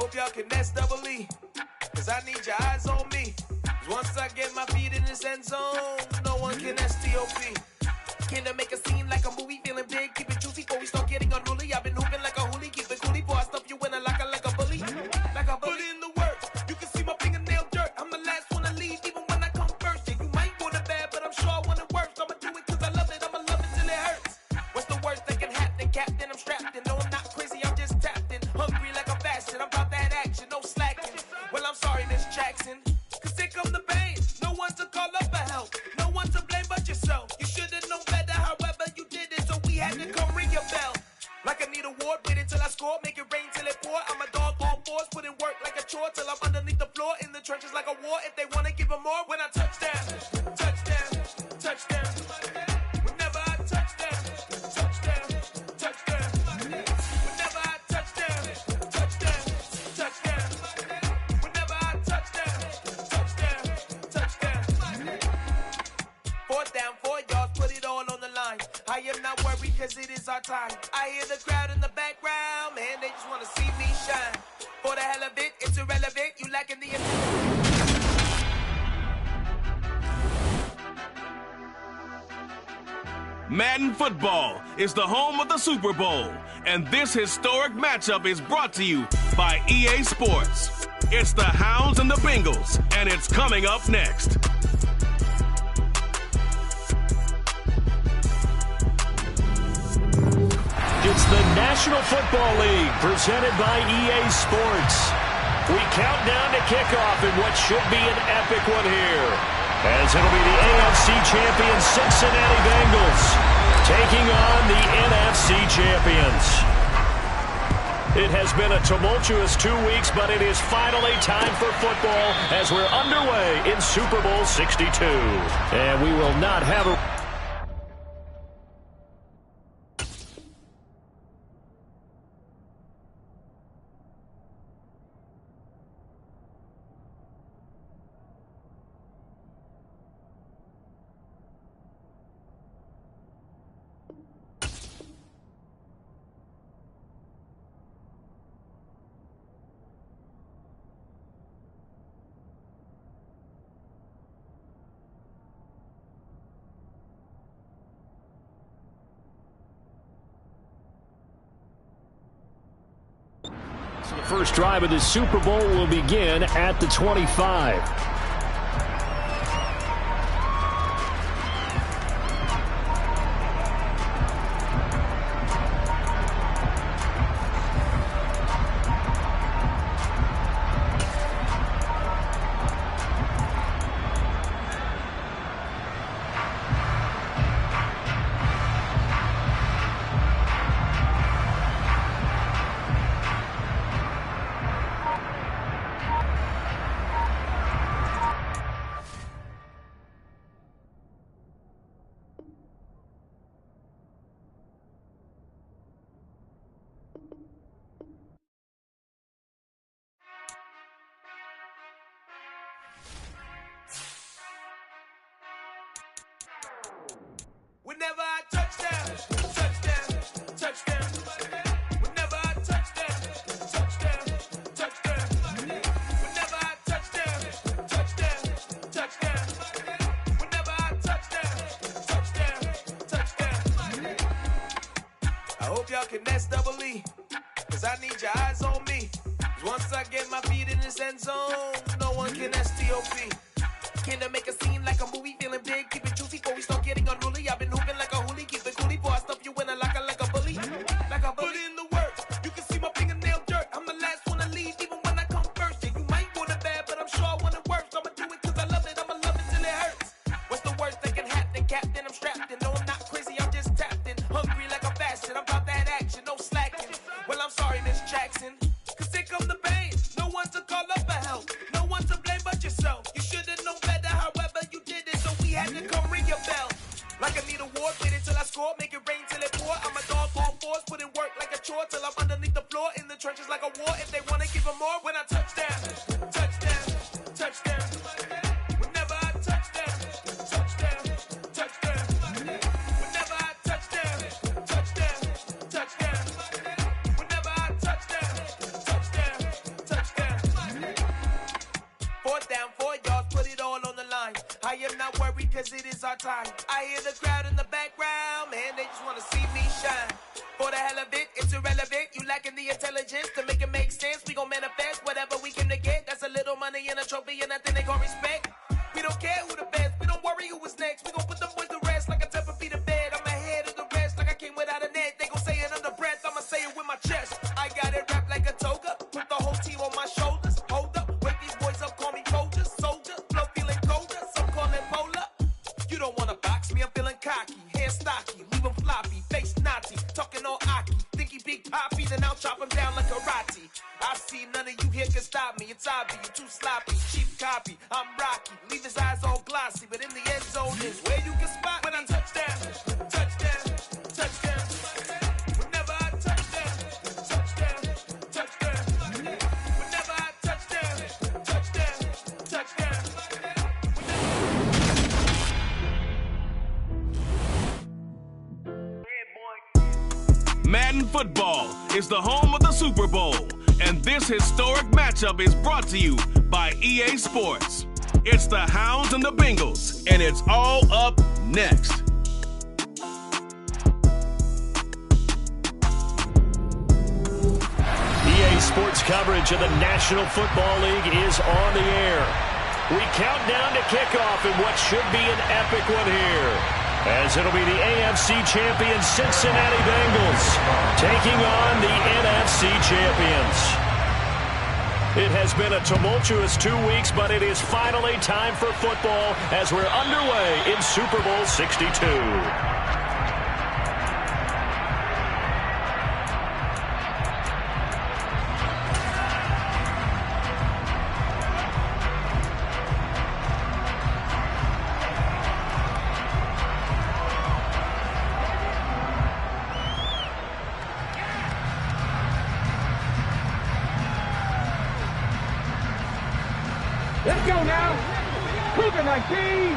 hope y'all can nest double E, cause I need your eyes on me. Once I get my feet in this end zone, no one can STOP. Can I make a scene like a movie, feeling big, keep it juicy before we start getting unruly. I've been hooping like a hoolie, keep it coolie before I stuff you in a locker like a bully. Like a bully in the work, you can see my fingernail dirt. I'm the last one to leave, even when I come first. Yeah, you might want it bad, but I'm sure I want it worse. I'ma do it cause I love it, I'ma love it till it hurts. What's the worst that can happen, Captain? I'm strapped in, no I'm not crazy, I'm just tapped in. Hungry like I'm fasting, I'm about that action, no slacking. Well I'm sorry, Miss Jackson, cause here come the pain. No one to call up for help, no one to blame but yourself. You should've known better, however you did it, so we had to come ring your bell. Like I need a ward, wait until I score, make it rain till it pour. I'm a dog on fours, put in work like a chore till I'm underneath the floor, in the trenches like a war. If they wanna give them more, when I touch down, touchdown, touchdown. Whenever I touch down, touchdown, touchdown. Whenever I touch down, touchdown, touchdown. Whenever I touch down, touchdown, touchdown. Fourth down, 4 yards, put it all on the line. I am not worried cause it is our time. I hear the crowd in the background, man, they just wanna see me shine. For the hell of it, it's irrelevant, you lacking the... Madden football is the home of the Super Bowl, and this historic matchup is brought to you by EA Sports. It's the Hounds and the Bengals, and it's coming up next. It's the National Football League presented by EA Sports. We count down to kickoff in what should be an epic one here, as it'll be the AFC champion Cincinnati Bengals taking on the NFC champions. It has been a tumultuous 2 weeks, but it is finally time for football as we're underway in Super Bowl 62. And we will not have a... So the first drive of the Super Bowl will begin at the 25. Whenever I touchdown, touchdown, touchdown. Whenever I touchdown, touchdown, touchdown. Whenever I touchdown, touchdown, touchdown. Whenever I touchdown, touchdown, touchdown. I hope y'all can nest double E, cause I need your eyes on me. Once I get my feet in this end zone, no one can STOP. Can I make a scene like a movie, feeling big, keep it juicy before we start getting unruly. I've been hooping like a hoolie, keep it coolie before I stuff you in a locker like a bully. Like a bully in the work, you can see my fingernail dirt. I'm the last one to leave, even when I come first. Yeah, you might want it bad, but I'm sure I want it worse. I'ma do it cause I love it, I'ma love it till it hurts. What's the worst that can happen, Captain? I'm strapped in, no I'm not crazy, I'm just tapped in. Hungry like I'm fasting, I'm about that action, no slacking. Well I'm sorry, Miss Jackson, cause here come the pain. No one to call up for help, no one to blame but yourself. You should've known better, however you did it, so we had to come ring your bell. Like I need a ward, wait until I score, make it rain till it pour. I'm a dog on fours, put in work like a chore till I'm underneath the floor, in the trenches like a war. If they wanna give them more, when I touch down, touchdown, touchdown. Whenever I touch down, touchdown, touchdown. Whenever I touch down, touchdown, touchdown. Whenever I touch down, touchdown, touchdown. cause it is our time. I hear the crowd in the background, man, they just wanna see me shine. For the hell of it, it's irrelevant. You lacking the intelligence to make it make sense. We gon' manifest whatever we came to get. That's a little money and a trophy and nothing they gon' respect. We don't care who the best, we don't worry who was next. We gon' put them boys to rest like a temper feet of bed. I'm ahead of the rest like I came without a net. They gon' say it under breath, I'ma say it with my chest. I got it wrapped like a toga, put the whole team on my shoulders. Hold up, wake these boys up, call me Folger, soldier. Flow feeling colder, some call it polar. You don't wanna box me, I'm feeling cocky. Hair stocky, leave him floppy, face naughty. Talking all aki, think he big poppy, then I'll chop him down like karate. I see none of you here can stop me. It's obvious, you too sloppy, cheap copy. I'm Rocky, leave his eyes all glossy, but in the end zone is where you can spot when I touchdown, touchdown, touchdown. Whenever I touchdown, touchdown, touchdown. Whenever I touchdown, touchdown, touchdown. Madden football is the home of the Super Bowl, and this historic matchup is brought to you by EA Sports. It's the Hounds and the Bengals, and it's all up next. EA Sports coverage of the National Football League is on the air. We count down to kickoff in what should be an epic one here, as it'll be the AFC champion Cincinnati Bengals taking on the NFC champions. It has been a tumultuous 2 weeks, but it is finally time for football as we're underway in Super Bowl 62. Let's go now. Cougar 19.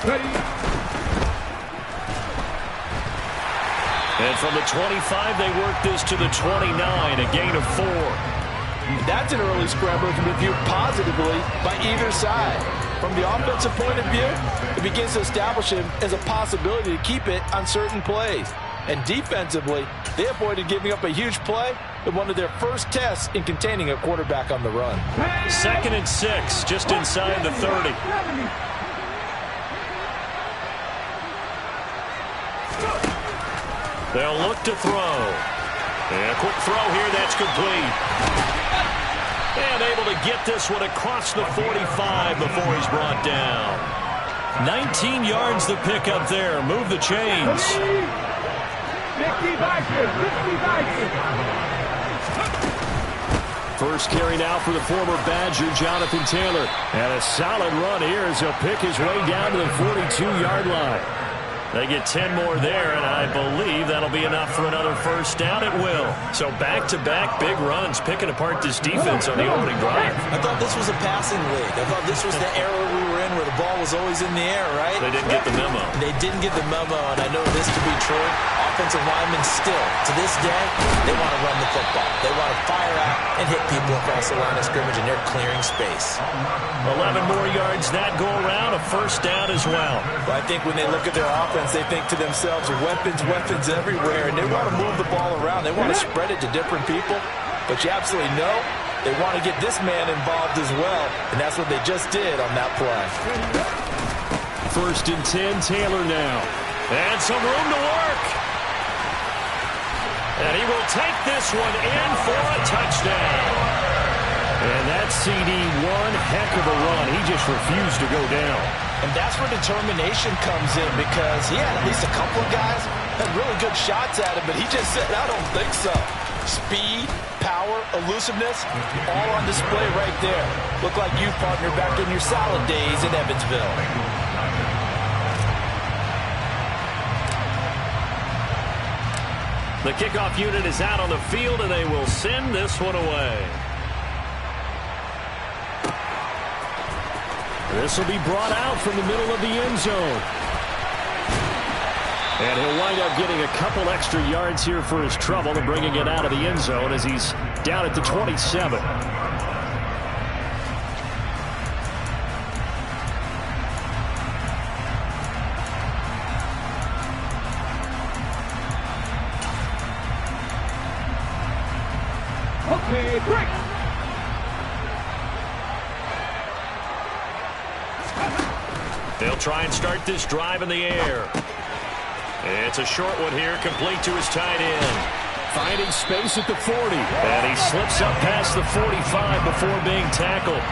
Ready. And from the 25, they work this to the 29, a gain of 4. That's an early scramble that can be viewed positively by either side. From the offensive point of view, it begins to establish him as a possibility to keep it on certain plays. And defensively, they avoided giving up a huge play in one of their first tests in containing a quarterback on the run. 2nd and 6, just inside the 30. They'll look to throw. And a quick throw here, that's complete. And able to get this one across the 45 before he's brought down. 19 yards the pickup there. Move the chains. First carry now for the former Badger, Jonathan Taylor. And a solid run here as he'll pick his way down to the 42-yard line. They get 10 more there, and I believe that'll be enough for another first down. It will. So back-to-back big runs, picking apart this defense on the opening drive. I thought this was a passing league. I thought this was the era we were in where the ball was always in the air, right? They didn't get the memo. They didn't get the memo, and I know this to be true. Offensive linemen still, to this day, they want to run the football. They want to fire out and hit people across the line of scrimmage, and they're clearing space. 11 more yards that go around, a first down as well. But I think when they look at their offense, they think to themselves, weapons everywhere, and they want to move the ball around. They want to spread it to different people, but you absolutely know they want to get this man involved as well, and that's what they just did on that play. 1st and 10, Taylor now. And some room to work. And he will take this one in for a touchdown. And that CD, one heck of a run. He just refused to go down. And that's where determination comes in, because he had at least a couple of guys had really good shots at him, but he just said, I don't think so. Speed, power, elusiveness, all on display right there. Look like you, partner, back in your salad days in Evansville. The kickoff unit is out on the field, and they will send this one away. This will be brought out from the middle of the end zone. And he'll wind up getting a couple extra yards here for his trouble and bringing it out of the end zone as he's down at the 27. Okay, break. They'll try and start this drive in the air. It's a short one here, complete to his tight end. Finding space at the 40. And he slips up past the 45 before being tackled.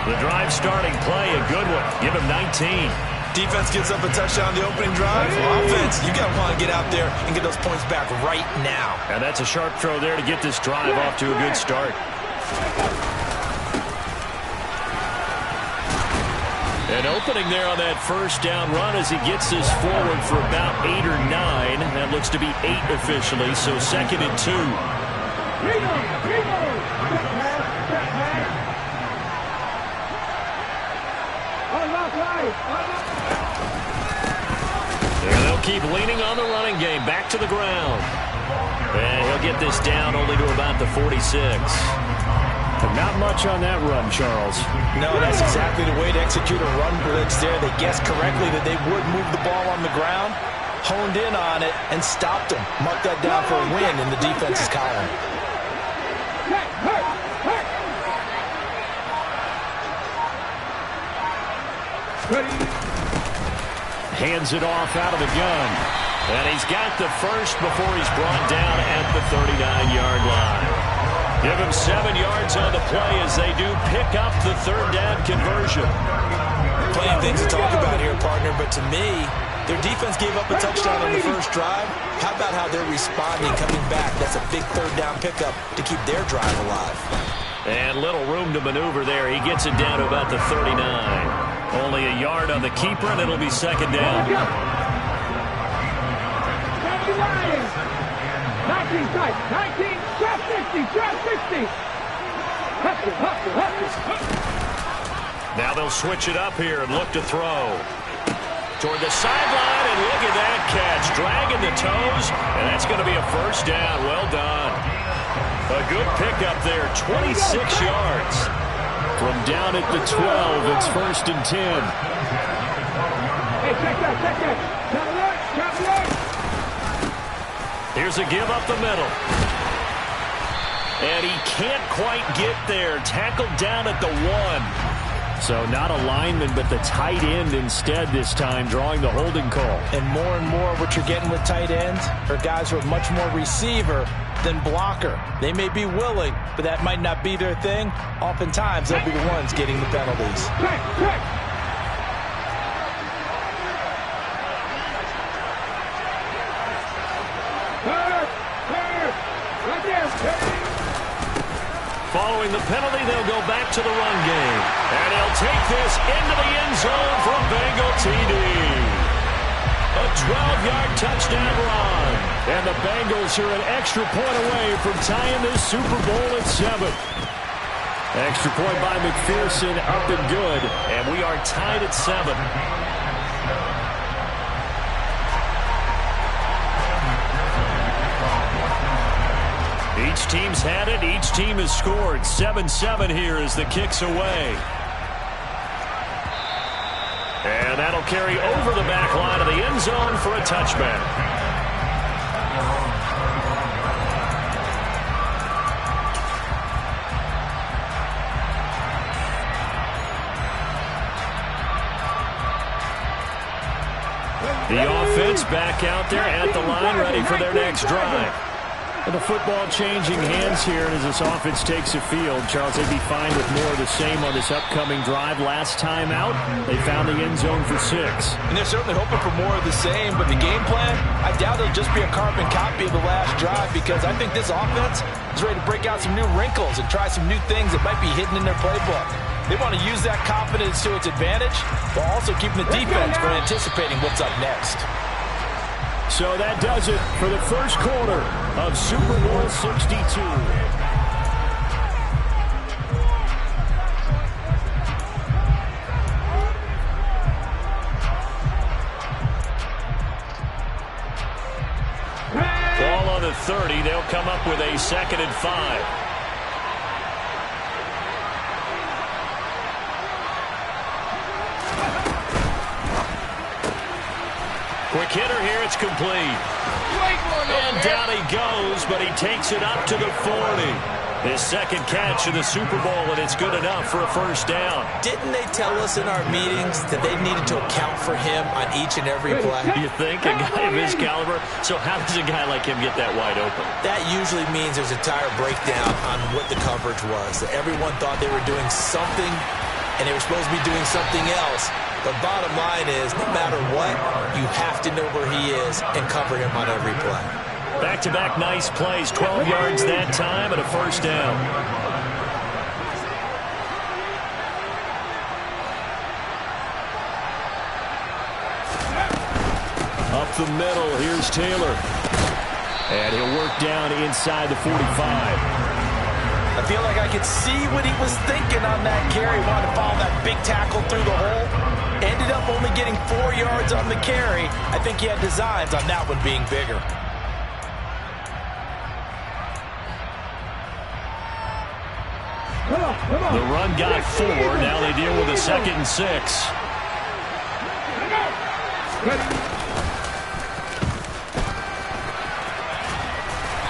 The drive starting play, a good one. Give him 19. Defense gives up a touchdown on the opening drive. Offense, you got to want to get out there and get those points back right now. And that's a sharp throw there to get this drive off to a good start. An opening there on that first down run as he gets this forward for about 8 or 9. That looks to be 8 officially, so 2nd and 2. And they'll keep leaning on the running game. Back to the ground. And he'll get this down only to about the 46. But not much on that run, Charles. No, that's exactly the way to execute a run blitz there. They guessed correctly that they would move the ball on the ground, honed in on it, and stopped them. Mark that down for a win in the defense's column. Hands it off out of the gun. And he's got the first before he's brought down at the 39-yard line. Give him 7 yards on the play as they do pick up the 3rd down conversion. Plenty of things to talk about here, partner, but to me, their defense gave up a touchdown on the first drive. How about how they're responding, coming back? That's a big 3rd down pickup to keep their drive alive. And little room to maneuver there. He gets it down to about the 39. Only a yard on the keeper, and it'll be 2nd down. 19 tight, 19, drop 60, drop 60. Now they'll switch it up here and look to throw. Toward the sideline, and look at that catch. Dragging the toes, and that's going to be a 1st down. Well done. A good pickup there, 26 yards. From down at the 12, it's 1st and 10. Hey, check that, check that. Top alert. Here's a give up the middle. And he can't quite get there. Tackled down at the 1. So not a lineman, but the tight end instead this time, drawing the holding call. And more what you're getting with tight ends are guys who are much more receiver than blocker. They may be willing, but that might not be their thing. Oftentimes, they'll be the ones getting the penalties. Check. Right there. Following the penalty, they'll go back to the run game. And he'll take this into the end zone from Bengal TD. A 12-yard touchdown run. And the Bengals are an extra point away from tying this Super Bowl at 7. Extra point by McPherson, up and good. And we are tied at 7. Each team's had it. Each team has scored. 7-7 here as the kick's away. And that'll carry over the back line of the end zone for a touchback. The offense back out there at the line, ready for their next drive. And the football changing hands here, and as this offense takes the field, Charles, they'd be fine with more of the same on this upcoming drive. Last time out, they found the end zone for 6. And they're certainly hoping for more of the same, but the game plan, I doubt it'll just be a carbon copy of the last drive, because I think this offense is ready to break out some new wrinkles and try some new things that might be hidden in their playbook. They want to use that confidence to its advantage, while also keeping the defense from anticipating what's up next. So that does it for the first quarter of Super Bowl 62. Ball on the 30. They'll come up with a 2nd and 5. Quick hitter here, it's complete. And down he goes, but he takes it up to the 40. His second catch in the Super Bowl, and it's good enough for a first down. Didn't they tell us in our meetings that they needed to account for him on each and every play? You think? A guy of his caliber? So how does a guy like him get that wide open? That usually means there's a entire breakdown on what the coverage was. That everyone thought they were doing something, and they were supposed to be doing something else. The bottom line is, no matter what, you have to know where he is and cover him on every play. Back-to-back nice plays, 12 yards that time and a first down. Up the middle, here's Taylor. And he'll work down inside the 45. I feel like I could see what he was thinking on that carry. Wanted to follow that big tackle through the hole. Ended up only getting 4 yards on the carry. I think he had designs on that one being bigger. The run got 4. Now they deal with a 2nd and 6.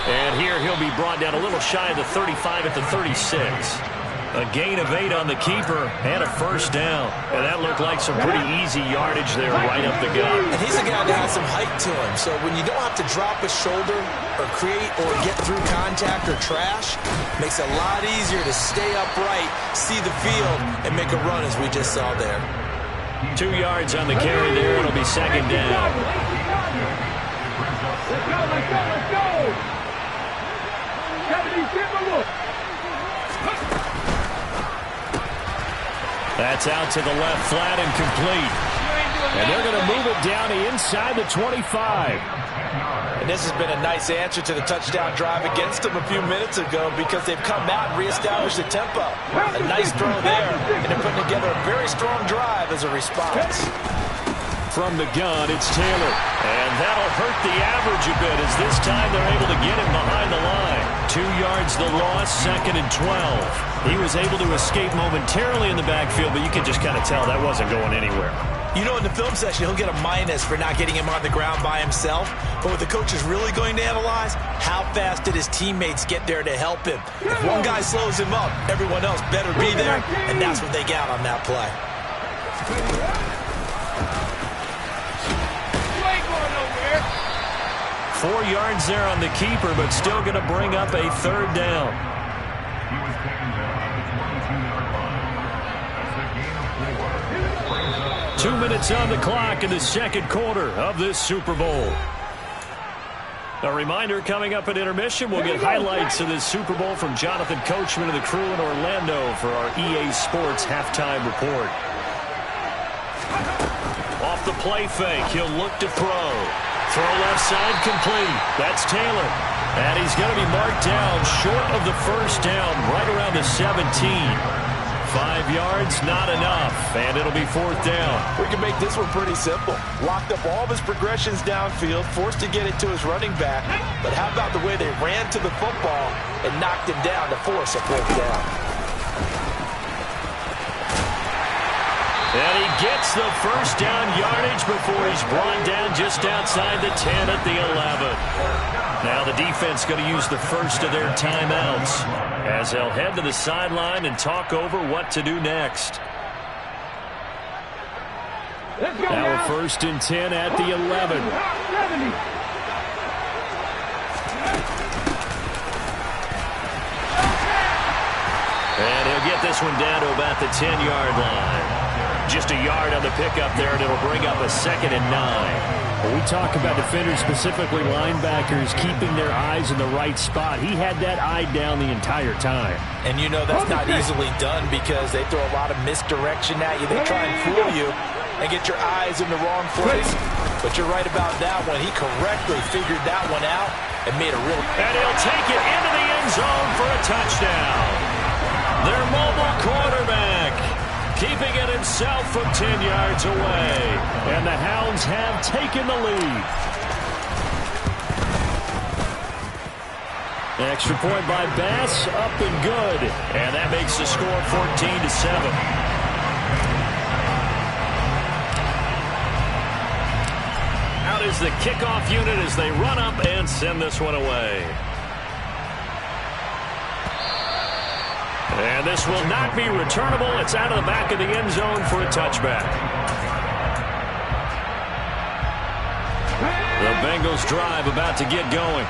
And here he'll be brought down a little shy of the 35 at the 36. A gain of 8 on the keeper and a first down. And that looked like some pretty easy yardage there right up the gut. And he's a guy that has some height to him. So when you don't have to drop a shoulder or create or get through contact or trash, makes it a lot easier to stay upright, see the field, and make a run as we just saw there. 2 yards on the carry there. It'll be 2nd down. Let's go, let's go, let's go! Gotta be simple. That's out to the left, flat and complete. And they're going to move it down inside the 25. And this has been a nice answer to the touchdown drive against them a few minutes ago because they've come out and reestablished the tempo. A nice throw there, and they're putting together a very strong drive as a response. From the gun, it's Taylor. And that'll hurt the average a bit as this time they're able to get him behind the line. 2 yards the loss, 2nd and 12. He was able to escape momentarily in the backfield, but you could just kind of tell that wasn't going anywhere. You know, in the film session, he'll get a minus for not getting him on the ground by himself. But what the coach is really going to analyze, how fast did his teammates get there to help him? If one guy slows him up, everyone else better be there, and that's what they got on that play. 4 yards there on the keeper, but still going to bring up a 3rd down. He was taken down at the 22-yard line. That's a gain of 4. 2 minutes on the clock in the 2nd quarter of this Super Bowl. A reminder, coming up at intermission, we'll get highlights of this Super Bowl from Jonathan Coachman and the crew in Orlando for our EA Sports halftime report. Off the play fake, he'll look to throw. Throw left side complete. That's Taylor. And he's going to be marked down short of the first down, right around the 17. 5 yards, not enough. And it'll be 4th down. We can make this one pretty simple. Locked up all of his progressions downfield, forced to get it to his running back. But how about the way they ran to the football and knocked him down to force a 4th down? And he gets the first down yardage before he's brought down just outside the 10 at the 11. Now the defense going to use the first of their timeouts as they'll head to the sideline and talk over what to do next. Now a 1st and 10 at the 11. And he'll get this one down to about the 10-yard line. Just a yard on the pickup there, and it'll bring up a 2nd and 9. When we talk about defenders, specifically linebackers, keeping their eyes in the right spot. He had that eye down the entire time. And you know that's not easily done because they throw a lot of misdirection at you. They try and fool you and get your eyes in the wrong place. But you're right about that one. He correctly figured that one out and made a real... And he'll take it into the end zone for a touchdown. Their mobile quarterback keeping it himself from 10 yards away. And the Hounds have taken the lead. Extra point by Bass, up and good. And that makes the score 14-7. Out is the kickoff unit as they run up and send this one away. And this will not be returnable. It's out of the back of the end zone for a touchback. The Bengals drive about to get going.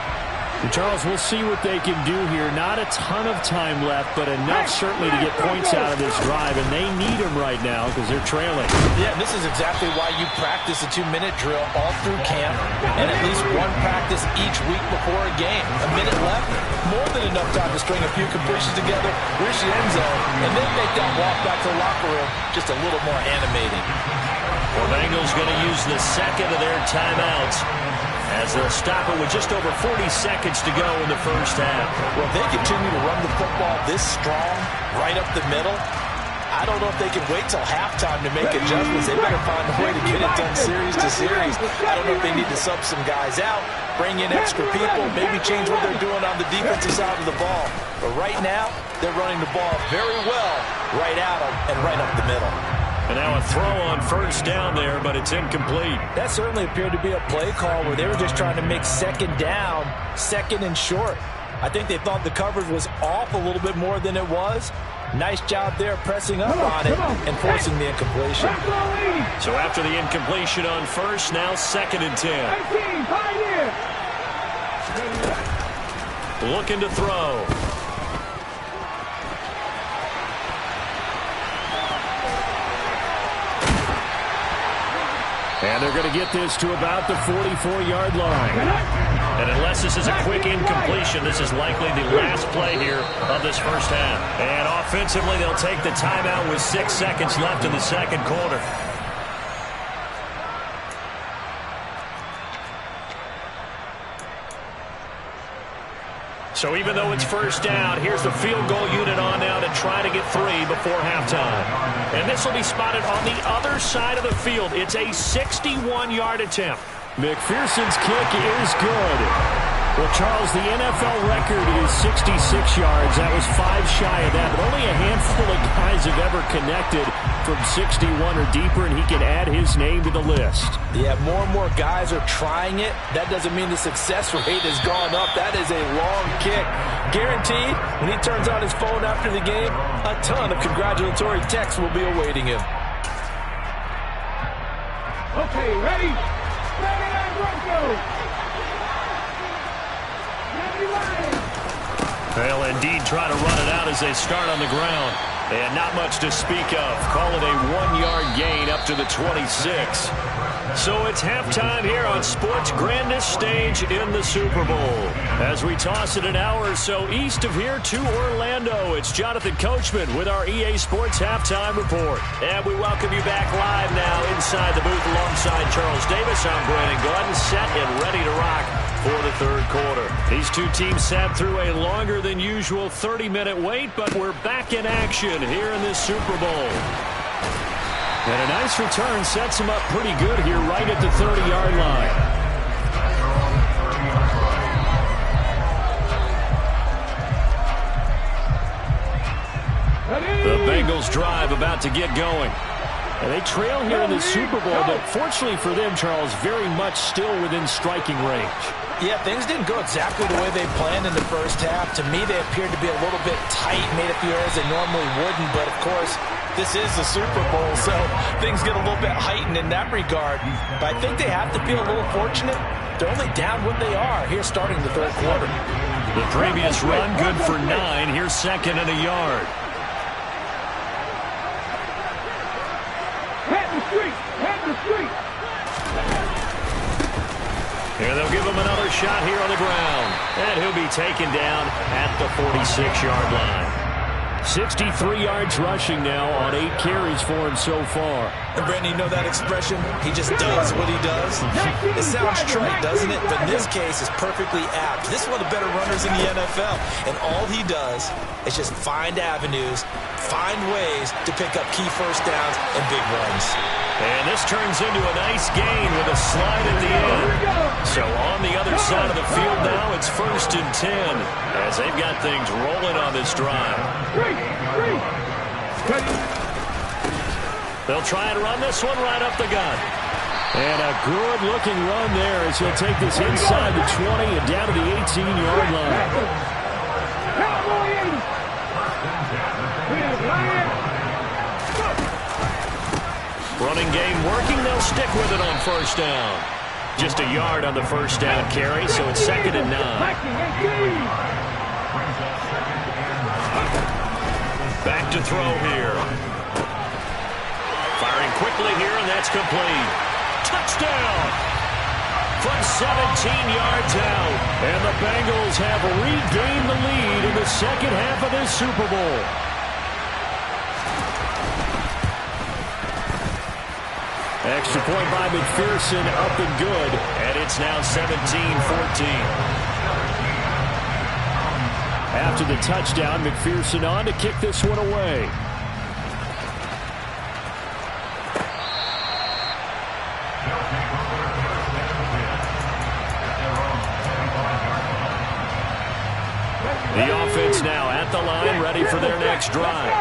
Charles, we'll see what they can do here. Not a ton of time left, but enough certainly to get points out of this drive, and they need them right now because they're trailing. Yeah, this is exactly why you practice a 2-minute drill all through camp and at least one practice each week before a game. A minute left, more than enough time to string a few completions together, reach the end zone, and then make that walk back to the locker room just a little more animating. The Bengals going to use the second of their timeouts as they'll stop it with just over 40 seconds to go in the first half. Well, if they continue to run the football this strong, right up the middle, I don't know if they can wait till halftime to make adjustments. They better find a way to get it done series to series. I don't know if they need to sub some guys out, bring in extra people, maybe change what they're doing on the defensive side of the ball. But right now, they're running the ball very well right at them and right up the middle. And now a throw on first down there, but it's incomplete. That certainly appeared to be a play call where they were just trying to make second down, second and short. I think they thought the coverage was off a little bit more than it was. Nice job there pressing up on it and forcing the incompletion. So after the incompletion on first, now 2nd and 10. Looking to throw. And they're going to get this to about the 44-yard line. And unless this is a quick incompletion, this is likely the last play here of this first half. And offensively, they'll take the timeout with 6 seconds left in the second quarter. So even though it's first down, here's the field goal unit on now to try to get 3 before halftime. And this will be spotted on the other side of the field. It's a 61-yard attempt. McPherson's kick is good. Well, Charles, the NFL record is 66 yards. That was 5 shy of that, but only a handful of guys have ever connected from 61 or deeper, and he can add his name to the list. Yeah, more and more guys are trying it. That doesn't mean the success rate has gone up. That is a long kick. Guaranteed, when he turns on his phone after the game, a ton of congratulatory texts will be awaiting him. Okay, ready? Ready and go! They'll indeed try to run it out as they start on the ground. And not much to speak of. Call it a 1-yard gain up to the 26. So it's halftime here on sports' grandest stage in the Super Bowl. As we toss it an hour or so east of here to Orlando, it's Jonathan Coachman with our EA Sports Halftime Report. And we welcome you back live now inside the booth alongside Charles Davis. I'm Brandon Gordon, set and ready to rock for the third quarter. These two teams sat through a longer than usual 30-minute wait, but we're back in action here in this Super Bowl. And a nice return sets him up pretty good here right at the 30-yard line. The Bengals drive about to get going. And they trail here in the Super Bowl, but fortunately for them, Charles, very much still within striking range. Yeah, things didn't go exactly the way they planned in the first half. To me, they appeared to be a little bit tight, made a few errors they normally wouldn't. But, of course, this is the Super Bowl, so things get a little bit heightened in that regard. But I think they have to feel a little fortunate. They're only down what they are here starting the third quarter. The previous run, good for 9. Here's 2nd and a yard. Head the street! Head the street! Here they'll give him another shot here on the ground. And he'll be taken down at the 46-yard line. 63 yards rushing now on 8 carries for him so far. And Brandon, you know that expression? He just does what he does. It sounds trite, doesn't it? But in this case, it's perfectly apt. This is one of the better runners in the NFL. And all he does is just find avenues, find ways to pick up key first downs and big runs. And this turns into a nice gain with a slide at the end. So on the other side of the field now, it's 1st and 10 as they've got things rolling on this drive. They'll try and run this one right up the gut. And a good-looking run there as he'll take this inside the 20 and down to the 18-yard line. Running game working. They'll stick with it on first down. Just a yard on the first down carry, so it's 2nd and 9. Back to throw here. Firing quickly here, and that's complete. Touchdown! From 17 yards out. And the Bengals have regained the lead in the second half of this Super Bowl. Extra point by McPherson, up and good. And it's now 17-14. After the touchdown, McPherson on to kick this one away. The offense now at the line, ready for their next drive.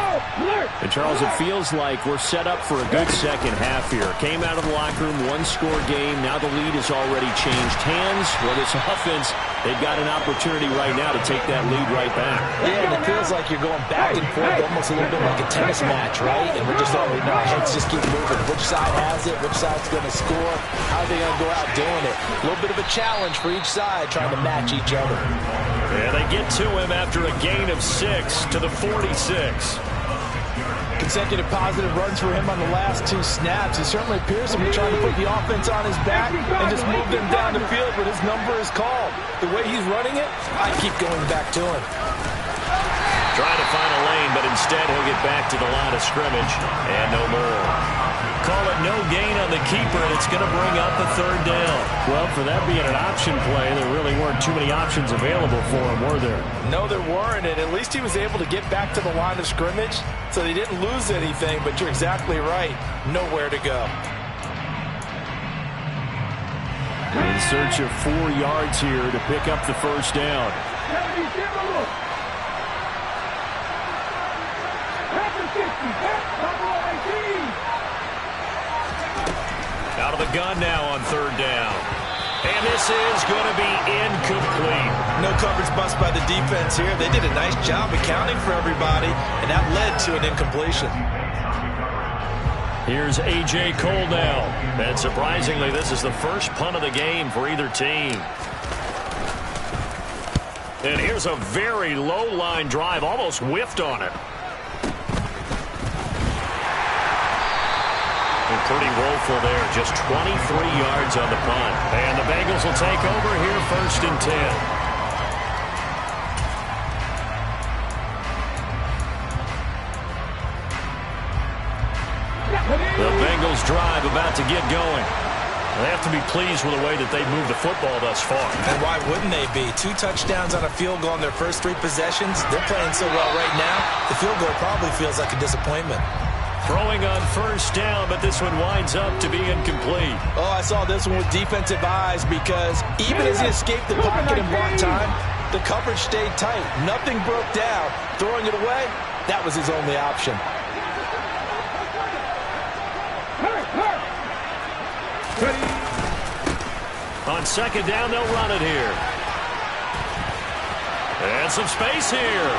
And Charles, it feels like we're set up for a good second half here. Came out of the locker room, one-score game. Now the lead has already changed hands. Well, this offense, they've got an opportunity right now to take that lead right back. Yeah, and it feels like you're going back and forth, almost a little bit like a tennis match, right? And we're just already know, heads just keep moving. Which side has it? Which side's going to score? How are they going to go out doing it? A little bit of a challenge for each side, trying to match each other. And they get to him after a gain of 6 to the 46. Consecutive positive runs for him on the last 2 snaps. He certainly appears to be trying to put the offense on his back and just move them down the field when his number is called. The way he's running it, I keep going back to him. Trying to find a lane, but instead he'll get back to the line of scrimmage and no more. Call it no gain on the keeper, and it's going to bring up a 3rd down. Well, for that being an option play, there really weren't too many options available for him, were there? No, there weren't, and at least he was able to get back to the line of scrimmage, so they didn't lose anything, but you're exactly right. Nowhere to go. In search of 4 yards here to pick up the first down. Out of the gun now on 3rd down. And this is going to be incomplete. No coverage bust by the defense here. They did a nice job accounting for everybody, and that led to an incompletion. Here's A.J. Cole now. And surprisingly, this is the first punt of the game for either team. And here's a very low-line drive, almost whiffed on it. And pretty woeful there, just 23 yards on the punt. And the Bengals will take over here 1st and 10. The Bengals drive about to get going. They have to be pleased with the way that they've moved the football thus far. And why wouldn't they be? 2 touchdowns on a field goal in their first 3 possessions. They're playing so well right now, the field goal probably feels like a disappointment. Throwing on first down, but this one winds up to be incomplete. Oh, I saw this one with defensive eyes because even as he escaped the pocket and bought time, the coverage stayed tight. Nothing broke down. Throwing it away, that was his only option. On 2nd down, they'll run it here. And some space here.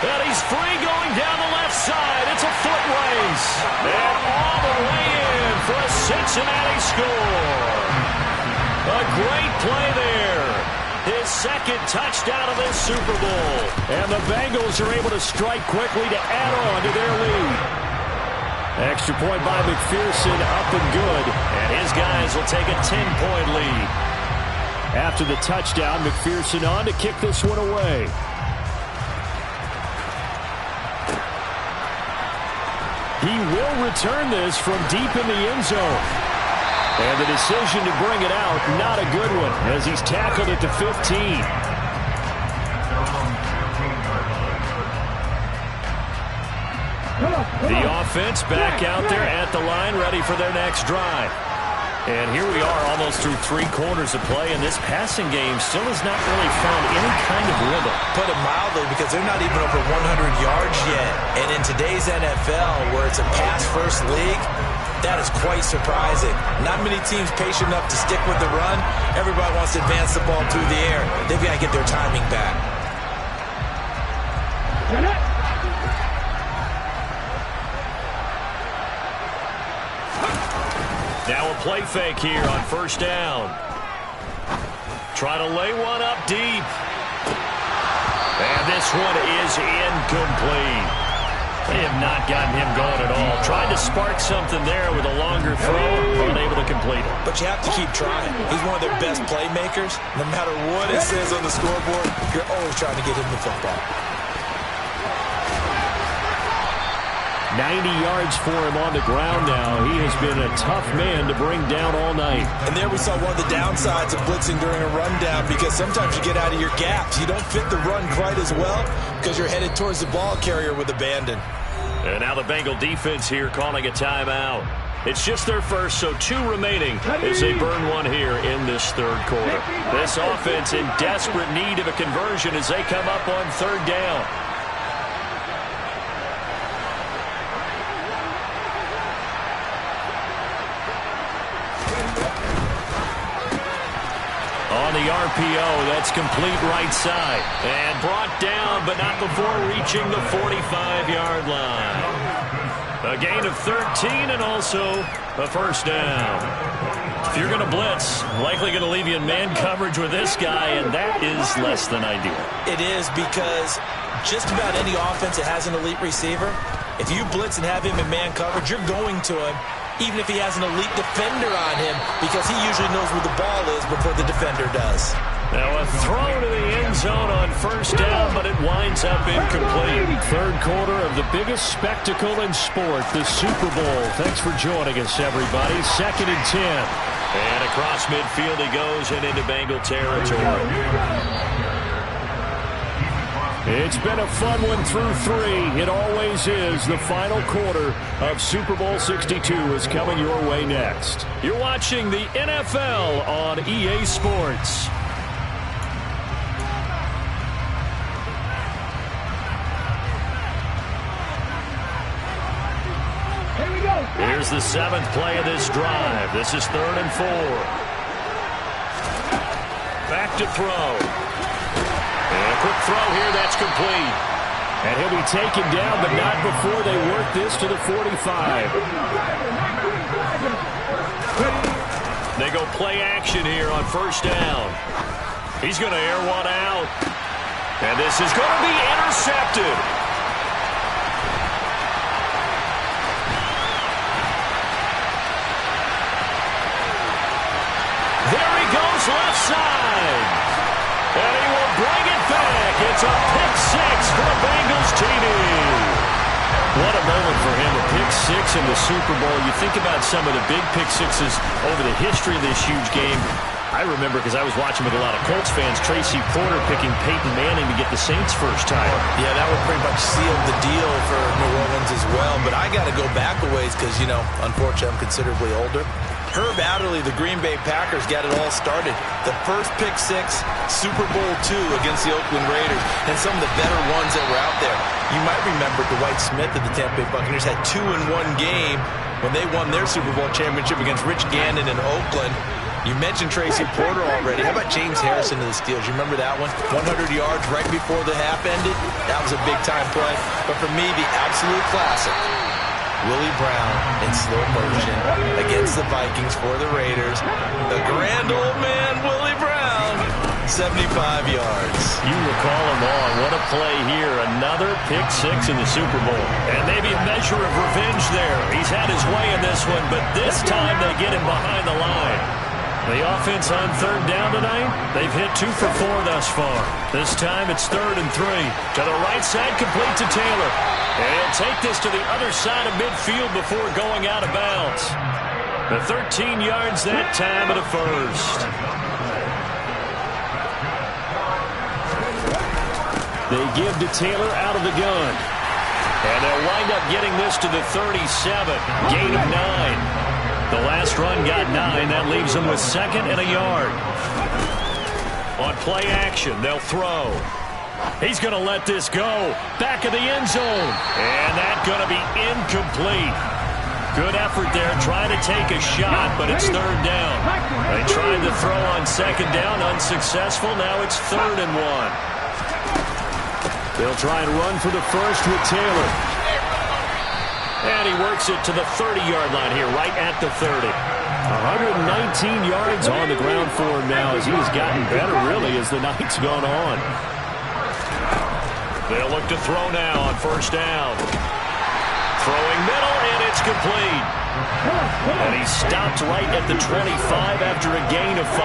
And he's free going down the left side. It's a foot race. And all the way in for a Cincinnati score. A great play there. His 2nd touchdown of this Super Bowl. And the Bengals are able to strike quickly to add on to their lead. Extra point by McPherson, up and good. And his guys will take a 10-point lead. After the touchdown, McPherson on to kick this one away. He will return this from deep in the end zone. And the decision to bring it out, not a good one, as he's tackled at the 15. The offense back out there at the line, ready for their next drive. And here we are almost through 3 quarters of play, and this passing game still has not really found any kind of rhythm. Put it mildly, because they're not even over 100 yards yet. And in today's NFL, where it's a pass-first league, that is quite surprising. Not many teams patient enough to stick with the run. Everybody wants to advance the ball through the air. They've got to get their timing back. Now a play fake here on first down. Try to lay one up deep. And this one is incomplete. They have not gotten him going at all. Tried to spark something there with a longer throw, unable to complete it. But you have to keep trying. He's one of their best playmakers. No matter what it says on the scoreboard, you're always trying to get him the football. 90 yards for him on the ground now. He has been a tough man to bring down all night. And there we saw one of the downsides of blitzing during a rundown, because sometimes you get out of your gaps. You don't fit the run quite as well because you're headed towards the ball carrier with abandon. And now the Bengal defense here calling a timeout. It's just their first, so 2 remaining as they burn one here in this third quarter. This offense in desperate need of a conversion as they come up on third down. On the RPO, that's complete right side. And brought down, but not before reaching the 45-yard line. A gain of 13 and also a first down. If you're going to blitz, likely going to leave you in man coverage with this guy, and that is less than ideal. It is, because just about any offense that has an elite receiver, if you blitz and have him in man coverage, you're going to him, even if he has an elite defender on him, because he usually knows where the ball is before the defender does. Now a throw to the end zone on first down, but it winds up incomplete. Third quarter of the biggest spectacle in sport, the Super Bowl. Thanks for joining us, everybody. 2nd and 10. And across midfield he goes and into Bengal territory. It's been a fun one through 3. It always is. The final quarter of Super Bowl 62 is coming your way next. You're watching the NFL on EA Sports. Here's the 7th play of this drive. This is 3rd and 4. Back to throw. And a quick throw here, that's complete. And he'll be taken down, but not before they work this to the 45. They go play action here on first down. He's going to air one out. And this is going to be intercepted. There he goes left side. And he will bring it back. It's a pick 6 for the Bengals TD. What a moment for him, a pick 6 in the Super Bowl. You think about some of the big pick 6s over the history of this huge game. I remember, because I was watching with a lot of Colts fans, Tracy Porter picking Peyton Manning to get the Saints' first title. Yeah, that would pretty much seal the deal for New Orleans as well. But I got to go back a ways because, you know, unfortunately I'm considerably older. Herb Adderley, the Green Bay Packers, got it all started. The first pick 6, Super Bowl II against the Oakland Raiders, and some of the better ones that were out there. You might remember Dwight Smith of the Tampa Bay Buccaneers had 2 in one game when they won their Super Bowl championship against Rich Gannon in Oakland. You mentioned Tracy Porter already. How about James Harrison of the Steelers? You remember that one? 100 yards right before the half ended? That was a big-time play. But for me, the absolute classic, Willie Brown in slow motion against the Vikings for the Raiders. The grand old man, Willie Brown, 75 yards. You recall him all. What a play here. Another pick 6 in the Super Bowl. And maybe a measure of revenge there. He's had his way in this one, but this time they get him behind the line. The offense on third down tonight, they've hit 2 for 4 thus far. This time it's 3rd and 3. To the right side, complete to Taylor. And he'll take this to the other side of midfield before going out of bounds. The 13 yards that time of the first. They give to Taylor out of the gun. And they'll wind up getting this to the 37. Gain of 9. The last run got 9. That leaves them with 2nd and a yard. On play action, they'll throw. He's going to let this go. Back of the end zone. And that's going to be incomplete. Good effort there, trying to take a shot, but it's 3rd down. They tried to throw on 2nd down, unsuccessful. Now it's 3rd and 1. They'll try and run for the first with Taylor. And he works it to the 30-yard line here, right at the 30. 119 yards on the ground for him now as he's gotten better, really, as the night's gone on. They'll look to throw now on first down. Throwing middle, and it's complete. And he stopped right at the 25 after a gain of 5.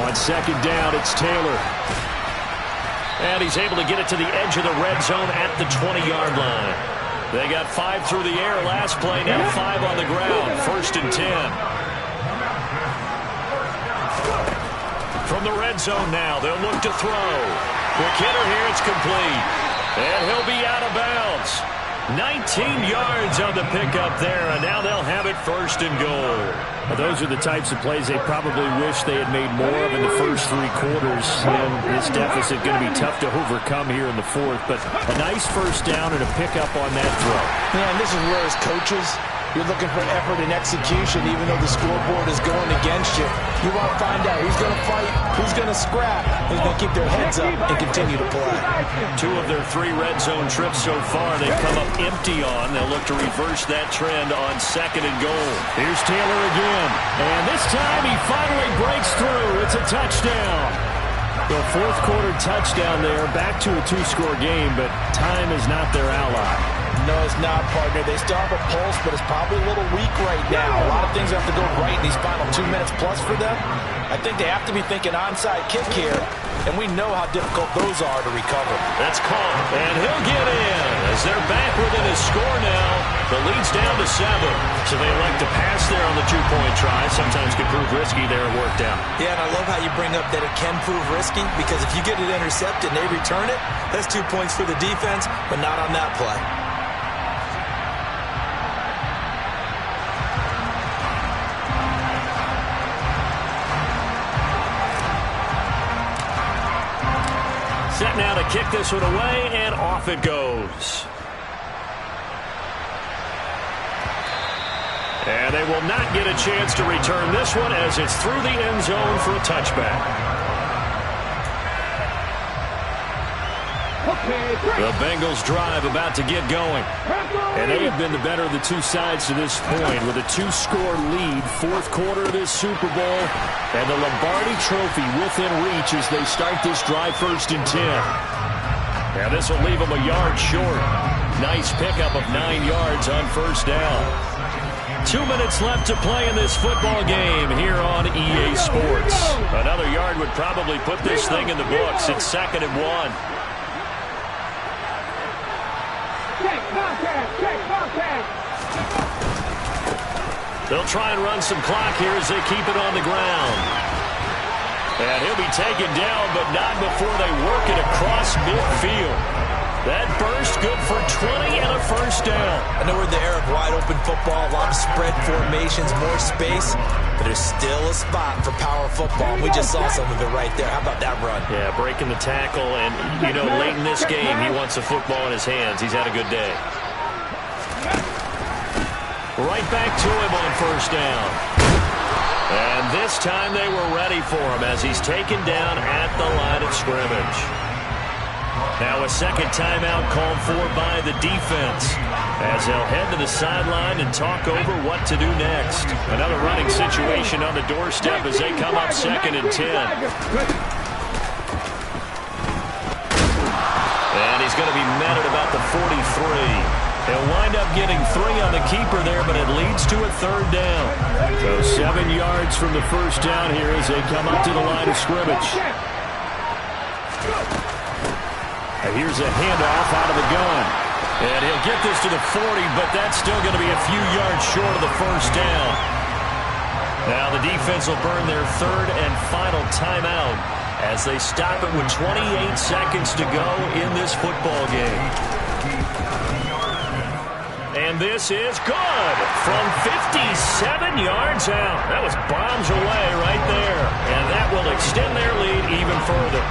On second down, it's Taylor. And he's able to get it to the edge of the red zone at the 20-yard line. They got 5 through the air last play, now 5 on the ground. First and 10. From the red zone now, they'll look to throw. Quick hitter here, it's complete. And he'll be out of bounds. 19 yards on the pickup there, and now they'll have it first and goal. Well, those are the types of plays they probably wish they had made more of in the first 3 quarters. And this deficit going to be tough to overcome here in the fourth, but a nice first down and a pickup on that throw. Man, this is where as coaches, you're looking for effort and execution, even though the scoreboard is going against you. You want to find out who's going to fight, who's going to scrap, who's going to keep their heads up and continue to play. 2 of their 3 red zone trips so far they've come up empty on. They'll look to reverse that trend on second and goal. Here's Taylor again. And this time he finally breaks through. It's a touchdown. The fourth quarter touchdown there. Back to a 2-score game, but time is not their ally. No, it's not, partner. They still have a pulse, but it's probably a little weak right now. A lot of things have to go right in these final 2 minutes plus for them. I think they have to be thinking onside kick here, and we know how difficult those are to recover. That's caught, and he'll get in as they're back within his score now. The lead's down to 7. So they elect to pass there on the 2-point try. Sometimes could prove risky there. It worked out. Yeah, and I love how you bring up that it can prove risky, because if you get it intercepted and they return it, that's 2 points for the defense, but not on that play. Set now to kick this one away, and off it goes. And they will not get a chance to return this one as it's through the end zone for a touchback. The Bengals drive about to get going. And they have been the better of the 2 sides to this point with a 2-score lead, fourth quarter of this Super Bowl, and the Lombardi Trophy within reach as they start this drive first and 10. Now this will leave them a yard short. Nice pickup of 9 yards on first down. 2 minutes left to play in this football game here on EA Sports. Another yard would probably put this thing in the books. It's second and 1. They'll try and run some clock here as they keep it on the ground. And he'll be taken down, but not before they work it across midfield. That burst good for 20 and a first down. I know we're in the era of wide-open football, a lot of spread formations, more space, but there's still a spot for power football. We just saw some of it right there. How about that run? Yeah, breaking the tackle, and, you know, late in this game, he wants the football in his hands. He's had a good day. Right back to him on first down. And this time they were ready for him as he's taken down at the line of scrimmage. Now a second timeout called for by the defense as they'll head to the sideline and talk over what to do next. Another running situation on the doorstep as they come up second and 10. And he's going to be met at about the 43. They'll wind up getting 3 on the keeper there, but it leads to a third down. So 7 yards from the first down here as they come up to the line of scrimmage. And here's a handoff out of the gun. And he'll get this to the 40, but that's still going to be a few yards short of the first down. Now the defense will burn their third and final timeout as they stop it with 28 seconds to go in this football game. And this is good from 57 yards out. That was bombs away right there. And that will extend their lead even further.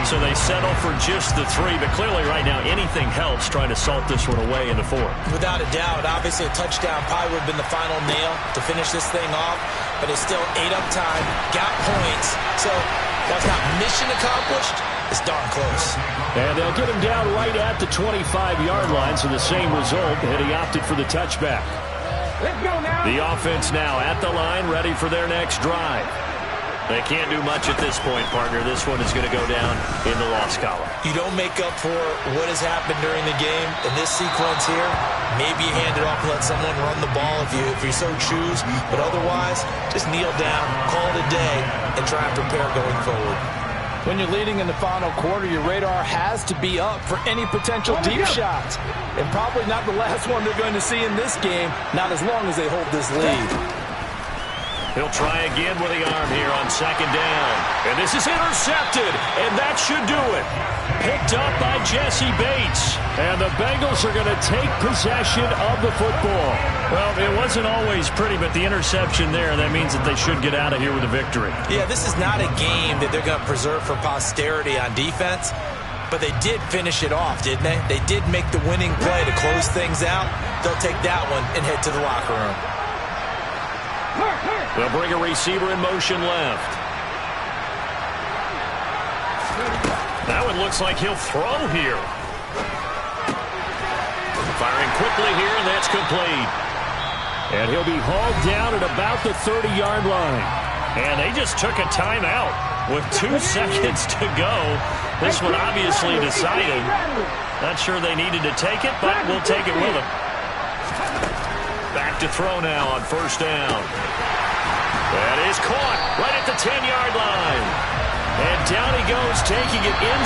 So they settle for just the 3, but clearly right now anything helps trying to salt this one away in the 4th. Without a doubt, obviously a touchdown probably would have been the final nail to finish this thing off, but it's still ate up time, got points. So while it's not mission accomplished, it's darn close. And they'll get him down right at the 25-yard line, so the same result, and he opted for the touchback. Let's go now. The offense now at the line, ready for their next drive. They can't do much at this point, partner. This one is going to go down in the loss column. You don't make up for what has happened during the game. In this sequence here, maybe you hand it off and let someone run the ball if you so choose. But otherwise, just kneel down, call it a day, and try and prepare going forward. When you're leading in the final quarter, your radar has to be up for any potential deep shots. And probably not the last one they're going to see in this game, not as long as they hold this lead. He'll try again with the arm here on 2nd down. And this is intercepted, and that should do it. Picked up by Jesse Bates. And the Bengals are going to take possession of the football. Well, it wasn't always pretty, but the interception there, that means that they should get out of here with a victory. Yeah, this is not a game that they're going to preserve for posterity on defense, but they did finish it off, didn't they? They did make the winning play to close things out. They'll take that one and head to the locker room. They'll bring a receiver in motion left. That one looks like he'll throw here. Firing quickly here, and that's complete. And he'll be hauled down at about the 30-yard line. And they just took a timeout with 2 seconds to go. This one obviously decided. Not sure they needed to take it, but we'll take it with them. Back to throw now on 1st down. That is caught right at the 10-yard line. And down he goes, taking it in.